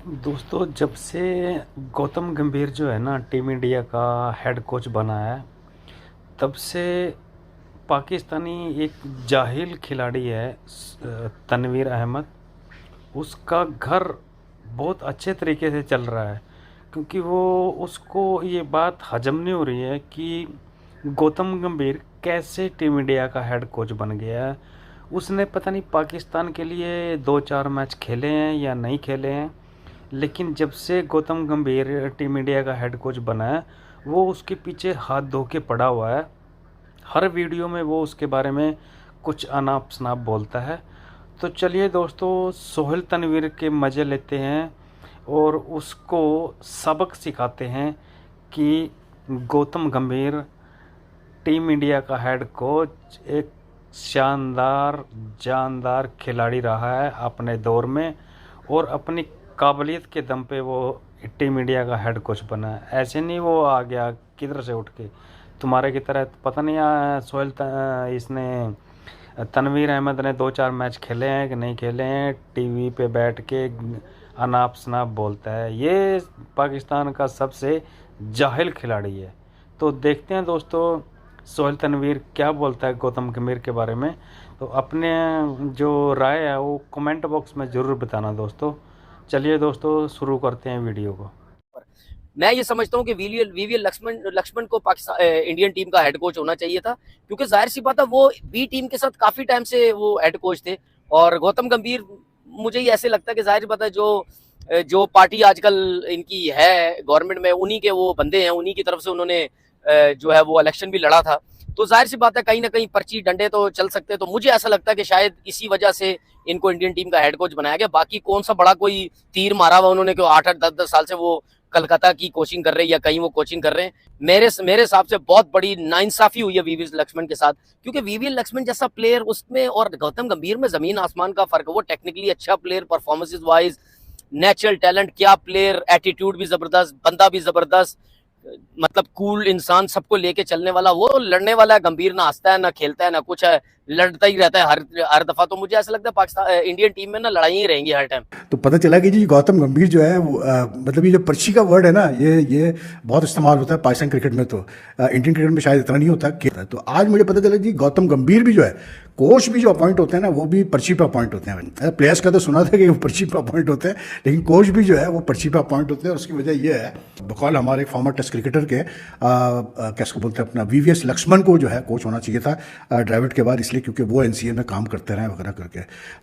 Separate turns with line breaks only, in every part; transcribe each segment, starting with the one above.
दोस्तों, जब से गौतम गंभीर जो है ना टीम इंडिया का हेड कोच बना है, तब से पाकिस्तानी एक जाहिल खिलाड़ी है तनवीर अहमद। उसका घर बहुत अच्छे तरीके से चल रहा है, क्योंकि वो उसको ये बात हजम नहीं हो रही है कि गौतम गंभीर कैसे टीम इंडिया का हेड कोच बन गया है। उसने पता नहीं पाकिस्तान के लिए 2-4 मैच खेले हैं या नहीं खेले हैं, लेकिन जब से गौतम गंभीर टीम इंडिया का हेड कोच बना है, वो उसके पीछे हाथ धो के पड़ा हुआ है। हर वीडियो में वो उसके बारे में कुछ अनाप शनाप बोलता है। तो चलिए दोस्तों, सोहेल तनवीर के मज़े लेते हैं और उसको सबक सिखाते हैं कि गौतम गंभीर टीम इंडिया का हेड कोच एक शानदार जानदार खिलाड़ी रहा है अपने दौर में, और अपनी काबिलियत के दम पे वो टीम इंडिया का हेड कोच बना है। ऐसे नहीं वो आ गया किधर से उठ के तुम्हारे की तरह। पता नहीं इसने तनवीर अहमद ने 2-4 मैच खेले हैं कि नहीं खेले हैं, टीवी पे बैठ के अनाप शनाप बोलता है। ये पाकिस्तान का सबसे जाहिल खिलाड़ी है। तो देखते हैं दोस्तों, सोहेल तनवीर क्या बोलता है गौतम गंभीर के बारे में। तो अपने जो राय है वो कमेंट बॉक्स में ज़रूर बताना दोस्तों। चलिए दोस्तों, शुरू करते हैं वीडियो को।
मैं ये समझता हूँ कि वीवीएल लक्ष्मण को पाकिस्तान इंडियन टीम का हेड कोच होना चाहिए था, क्योंकि जाहिर सी बात है वो बी टीम के साथ काफी टाइम से वो हेड कोच थे। और गौतम गंभीर, मुझे ही ऐसे लगता है कि जाहिर सी बात है जो पार्टी आजकल इनकी है गवर्नमेंट में, उन्हीं के वो बंदे हैं, उन्हीं की तरफ से उन्होंने जो है वो इलेक्शन भी लड़ा था। तो जाहिर सी बात है कहीं ना कहीं पर्ची डंडे तो चल सकते हैं। तो मुझे ऐसा लगता है कि शायद इसी वजह से इनको इंडियन टीम का हेड कोच बनाया गया। बाकी कौन सा बड़ा कोई तीर मारा हुआ उन्होंने, क्यों 8-10 साल से वो कलकत्ता की कोचिंग कर रहे हैं या कहीं वो कोचिंग कर रहे हैं। मेरे हिसाब से बहुत बड़ी नाइंसाफी हुई है वीवीएल लक्ष्मण के साथ, क्योंकि वीवीएल लक्ष्मण जैसा प्लेयर उसमें और गौतम गंभीर में जमीन आसमान का फर्क है। वो टेक्निकली अच्छा player, performances wise natural talent, क्या प्लेयर, एटीट्यूड भी जबरदस्त, बंदा भी जबरदस्त, मतलब कूल इंसान, सबको लेके चलने वाला। वो लड़ने वाला है। गंभीर ना हंसता है ना खेलता है ना कुछ है, लड़ता ही रहता है हर दफा। तो मुझे ऐसा लगता है पाकिस्तान इंडियन टीम में ना लड़ाई ही रहेंगी हर टाइम।
तो पता चला कि जी गौतम गंभीर जो है मतलब ये जो पर्ची का वर्ड है ना, ये बहुत इस्तेमाल होता है पाकिस्तान क्रिकेट में। तो इंडियन क्रिकेट में शायद इतना नहीं होता कि तो आज मुझे पता चला जी गौतम गंभीर भी जो है कोच भी जो अपॉइंट होते हैं ना, वो भी पर्ची पे अपॉइंट होते हैं। प्लेयर्स का तो सुना था कि वो पर्ची पे अपॉइंट होते हैं, लेकिन कोच भी जो है वो पर्ची पे अपॉइंट होते हैं। और उसकी वजह ये है, बकौल हमारे फॉर्मर टेस्ट क्रिकेटर के कैसे बोलते हैं अपना वीवीएस लक्ष्मण को जो है कोच होना चाहिए था ड्राविड के बाद, इसलिए क्योंकि वो एनसीए में काम करते रहे वगैरह करके।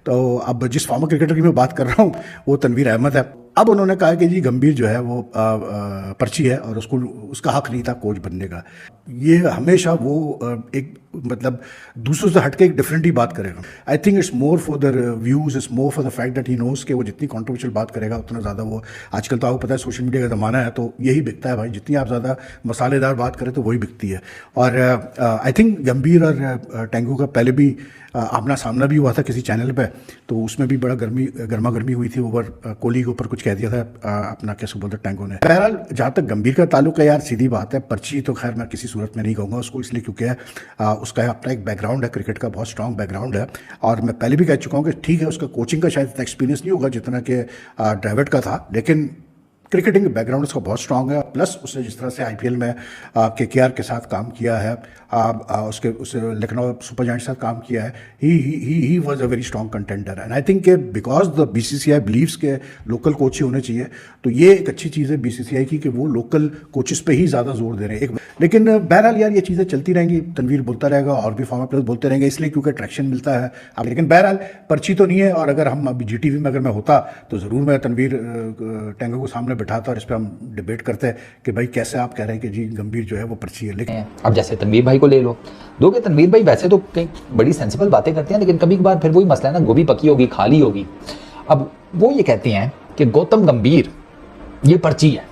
तो अब जिस फॉर्मर क्रिकेटर की मैं बात कर रहा हूँ वो तनवीर अहमद है। अब उन्होंने कहा कि जी गंभीर जो है वो पर्ची है और उसका हक नहीं था कोच बनने का। ये हमेशा वो एक मतलब दूसरों से हटके एक डिफरेंट ही बात करेगा। I think it's more for the views, it's more for the fact that he knows कि वो जितनी कॉन्ट्रोवर्शियल बात करेगा उतना ज़्यादा वो, आजकल तो आपको पता है सोशल मीडिया का ज़माना है, तो यही बिकता है भाई, जितनी आप ज़्यादा मसालेदार बात करें तो वही बिकती है। और आई थिंक गंभीर और टेंगू का पहले भी आमना सामना भी हुआ था किसी चैनल पे, तो उसमें भी बड़ा गर्मा गर्मी हुई थी। ओवर कोहली के ऊपर कुछ कह दिया था अपना कैसे बोलते टेंगो ने। बहरहाल जहाँ तक गंभीर का ताल्लुक है यार, सीधी बात है, पर्ची तो खैर मैं किसी सूरत में नहीं कहूँगा उसको, इसलिए क्योंकि उसका अपना एक बैकग्राउंड है, क्रिकेट का बहुत स्ट्रॉन्ग बैकग्राउंड है। और मैं पहले भी कह चुका हूँ कि ठीक है उसका कोचिंग का शायद इतना एक्सपीरियंस नहीं होगा जितना कि ड्राविड का था, लेकिन क्रिकेटिंग बैकग्राउंड उसका बहुत स्ट्रांग है। प्लस उसने जिस तरह से आईपीएल में केकेआर के साथ काम किया है, उसके लखनऊ सुपर जायंट्स के साथ काम किया है, he was a very strong contender. And I think कि बिकॉज द बीसीसीआई बिलीव्स के लोकल कोच ही होने चाहिए, तो ये एक अच्छी चीज़ है बीसीसीआई की कि वो लोकल कोचेस पे ही ज़्यादा जोर दे रहे हैं। लेकिन बहरहाल यार ये चीज़ें चलती रहेंगी, तनवीर बोलता रहेगा और भी फॉर्मर प्लेयर्स बोलते रहेंगे, इसलिए क्योंकि ट्रैक्शन मिलता है। अब लेकिन बहरहाल पर्ची तो नहीं है, और अगर हम अभी जीटीवी में अगर मैं होता तो ज़रूर मैं तनवीर टेंगो को सामने बैठाता और इस पर हम डिबेट करते हैं कि भाई कैसे आप कह रहे हैं कि जी गंभीर जो है वो पर्ची है। लेकिन
अब जैसे तनवीर भाई को ले लो, दो के तनवीर भाई वैसे तो कई बड़ी सेंसिबल बातें करते हैं, लेकिन कभी कभार फिर वही मसला है ना, गोभी पकी होगी खाली होगी। अब वो ये कहते हैं कि गौतम गंभीर ये पर्ची है।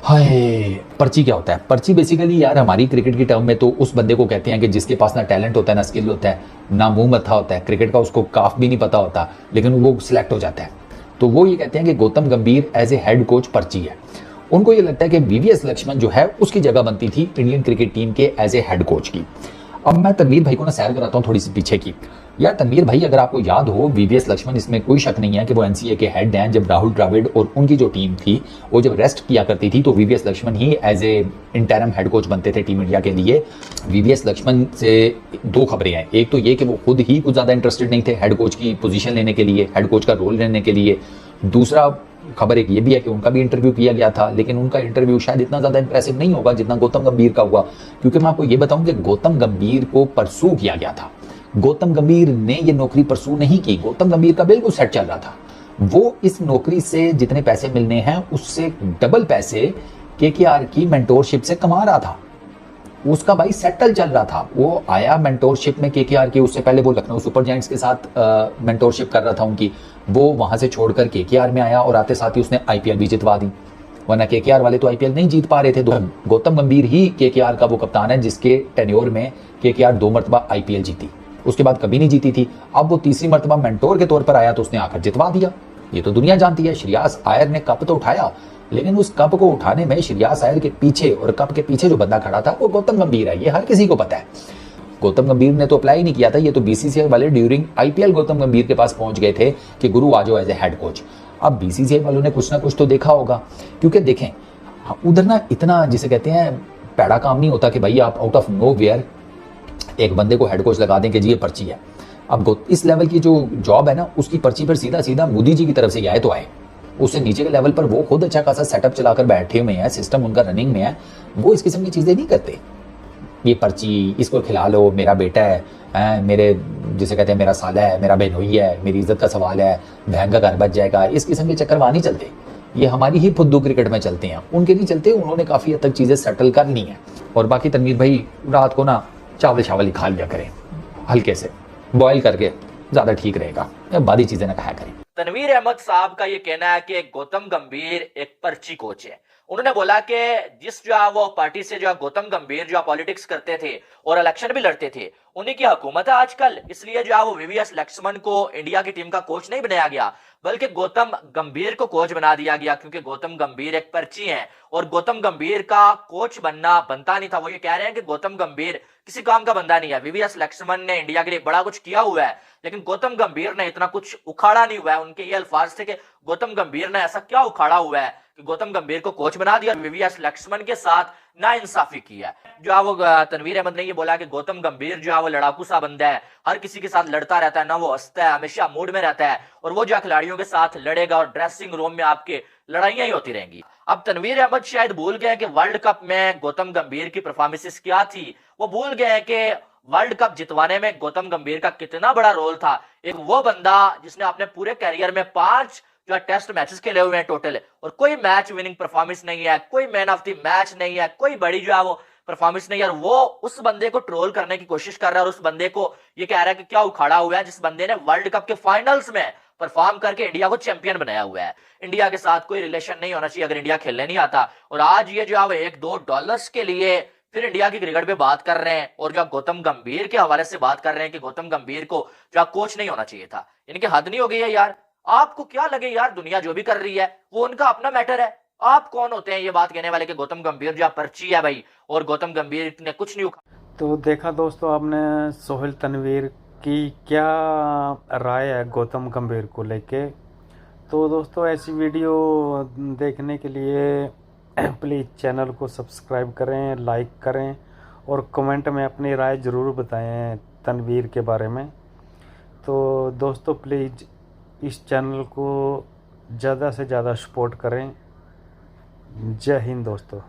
हाय, पर्ची क्या होता है? पर्ची बेसिकली यार हमारी क्रिकेट की टर्म में तो उस बंदे को कहते हैं कि जिसके पास ना टैलेंट होता है ना स्किल होता है ना मुंह मत्था होता है, क्रिकेट का उसको काफ भी नहीं पता होता, लेकिन वो सिलेक्ट हो जाता है। तो वो ये कहते हैं कि गौतम गंभीर एज ए हेड कोच पर्ची है। उनको ये लगता है कि वीवीएस लक्ष्मण जो है उसकी जगह बनती थी इंडियन क्रिकेट टीम के एज ए हेड कोच की। अब मैं तनवीर भाई को ना सैर कराता हूँ थोड़ी सी पीछे की। यार तनवीर भाई, अगर आपको याद हो, वीवीएस लक्ष्मण, इसमें कोई शक नहीं है कि वो एनसीए के हेड हैं। जब राहुल द्रविड़ और उनकी जो टीम थी वो जब रेस्ट किया करती थी तो वीवीएस लक्ष्मण ही as a interim head coach बनते थे टीम इंडिया के लिए। वीवीएस लक्ष्मण से दो खबरें हैं। एक तो ये कि वो खुद ही कुछ ज़्यादा इंटरेस्टेड नहीं थे हेड कोच की पोजीशन लेने के लिए, हेड कोच का रोल लेने के लिए। दूसरा खबर एक ये भी है कि उनका भी इंटरव्यू किया गया था, लेकिन उनका इंटरव्यू शायद इतना ज़्यादा इंप्रेसिव नहीं होगा जितना गौतम गंभीर का हुआ। क्योंकि मैं आपको ये बताऊं कि गौतम गंभीर को परसू किया गया था। गौतम गंभीर ने ये नौकरी परसू नहीं की। गौतम गंभीर का बिल्कुल सेट चल रहा था। वो इस नौकरी से जितने पैसे मिलने हैं उससे डबल पैसे केकेआर की मेंटोरशिप से कमा रहा था। उसका भाई सेटल चल रहा था। वो आया मेंटोरशिप में केकेआर की, उससे पहले वो लखनऊ सुपर जायंट्स के साथ मेंटोरशिप कर रहा था उनकी। वो वहां से छोड़कर केकेआर में आया और आते साथ ही उसने आईपीएल भी जितवा दी, वरना केकेआर वाले तो आईपीएल नहीं जीत पा रहे थे। गौतम गंभीर ही केकेआर का वो कप्तान है जिसके टेन्योर में केकेआर 2 मरतबा आईपीएल जीती, उसके बाद कभी नहीं जीती थी। अब वो तीसरी मरतबा मेंटोर के तौर पर आया तो उसने आकर जितवा दिया। ये तो दुनिया जानती है। श्रेयस अय्यर ने कप तो उठाया, लेकिन उस कप को उठाने में श्रेयस अय्यर के पीछे और कप के पीछे जो बंदा खड़ा था वो गौतम गंभीर है। ये हर किसी को पता है। गौतम गंभीर ने तो अप्लाई नहीं किया था, ये तो बीसीसीआई वाले ड्यूरिंग आईपीएल गौतम गंभीर के पास पहुंच गए थे कि गुरु आ जाओ एज ए हेड कोच। अब बीसीसीआई वालों ने कुछ ना कुछ तो देखा होगा, क्योंकि देखें उधर ना इतना जिसे कहते हैं पैड़ा काम नहीं होता कि भाई आप आउट ऑफ नो वेयर एक बंदे को हेड कोच लगा दें कि जी ये पर्ची है। अब इस लेवल की जो जॉब है ना, उसकी पर्ची पर सीधा सीधा मोदी जी की तरफ से आए तो आए। उससे नीचे के लेवल पर वो खुद अच्छा खासा सेटअप चलाकर बैठे हुए हैं, सिस्टम उनका रनिंग में है। वो इस किस्म की चीजें नहीं करते। ये पर्ची, इसको खिला लो, मेरा बेटा है, मेरे जिसे कहते हैं मेरा साला है, मेरा बहनोई है, मेरी इज्जत का सवाल है, बहन का घर बच जाएगा, इस किस्म के चक्कर वहां नहीं चलते। ये हमारी ही फुद्दू क्रिकेट में चलते हैं, उनके नहीं चलते। उन्होंने काफी हद तक चीजें सेटल कर ली हैं। और बाकी तनवीर भाई रात को ना चावल ही खा लिया करें, हल्के से बॉयल करके, ज्यादा ठीक रहेगा। बादी चीजें ना खाया करें।
तनवीर अहमद साहब का ये कहना है कि गौतम गंभीर एक पर्ची कोच है। उन्होंने बोला कि जिस जो वो पार्टी से जो गौतम गंभीर जो पॉलिटिक्स करते थे और इलेक्शन भी लड़ते थे, उन्हीं की हुकूमत है आजकल। इसलिए जो वो वीवीएस लक्ष्मण को इंडिया की टीम का कोच नहीं बनाया गया, बल्कि गौतम गंभीर को कोच बना दिया गया, क्योंकि गौतम गंभीर एक पर्ची है और गौतम गंभीर का कोच बनता नहीं था। वो ये कह रहे हैं कि गौतम गंभीर किसी काम का बंदा नहीं है। वीवीएस लक्ष्मण ने इंडिया के लिए बड़ा कुछ किया हुआ है, लेकिन गौतम गंभीर ने इतना कुछ उखाड़ा नहीं हुआ है। उनके ये अल्फाज थे कि गौतम गंभीर ने ऐसा क्या उखाड़ा हुआ है कि गौतम गंभीर को कोच बना दिया। वीवीएस लक्ष्मण के साथ नाइंसाफी की है। जो वो तनवीर अहमद ने ये बोला कि गौतम गंभीर जो है वो लड़ाकू सा बंदा है, हर किसी के साथ लड़ता रहता है, ना वो हंसता है, हमेशा मूड में रहता है, और वो जो खिलाड़ियों के साथ लड़ेगा और ड्रेसिंग रूम में आपके लड़ाइयां ही होती रहेंगी। अब तनवीर अहमद शायद भूल गए कि वर्ल्ड कप में गौतम गंभीर की परफॉर्मेंसेस क्या थी। वो भूल गए कि वर्ल्ड कप जितवाने में गौतम गंभीर का कितना बड़ा रोल था। एक वो बंदा जिसने अपने पूरे करियर में 5 जो टेस्ट मैचेस खेले हुए हैं टोटल, और कोई मैच विनिंग परफॉर्मेंस नहीं है, कोई मैन ऑफ द मैच नहीं है, कोई बड़ी जो है वो परफॉर्मेंस नहीं है। और वो उस बंदे को ट्रोल करने की कोशिश कर रहा है और उस बंदे को ये कह रहा है कि क्या उखाड़ा हुआ है, जिस बंदे ने वर्ल्ड कप के फाइनल्स में परफॉर्म करके इंडिया को चैंपियन बनाया हुआ है। इंडिया के साथ कोई रिलेशन नहीं होना चाहिए अगर इंडिया खेलने नहीं आता। और आज ये जो है $1-2 के लिए फिर इंडिया की क्रिकेट पे बात कर रहे हैं और जो गौतम गंभीर के हवाले से बात कर रहे हैं कि गौतम गंभीर को जो कोच नहीं होना चाहिए था। इनकी हद नहीं हो गई है यार। आपको क्या लगे यार, दुनिया जो भी कर रही है वो उनका अपना मैटर है। आप कौन होते हैं ये बात कहने वाले कि गौतम गंभीर जो पर्ची है भाई और गौतम गंभीर ने कुछ नहीं उखाड़ा।
तो देखा दोस्तों आपने सोहेल तनवीर की क्या राय है गौतम गंभीर को लेके। तो दोस्तों ऐसी वीडियो देखने के लिए प्लीज़ चैनल को सब्सक्राइब करें, लाइक करें और कमेंट में अपनी राय ज़रूर बताएं तनवीर के बारे में। तो दोस्तों प्लीज़ इस चैनल को ज़्यादा से ज़्यादा सपोर्ट करें। जय हिंद दोस्तों।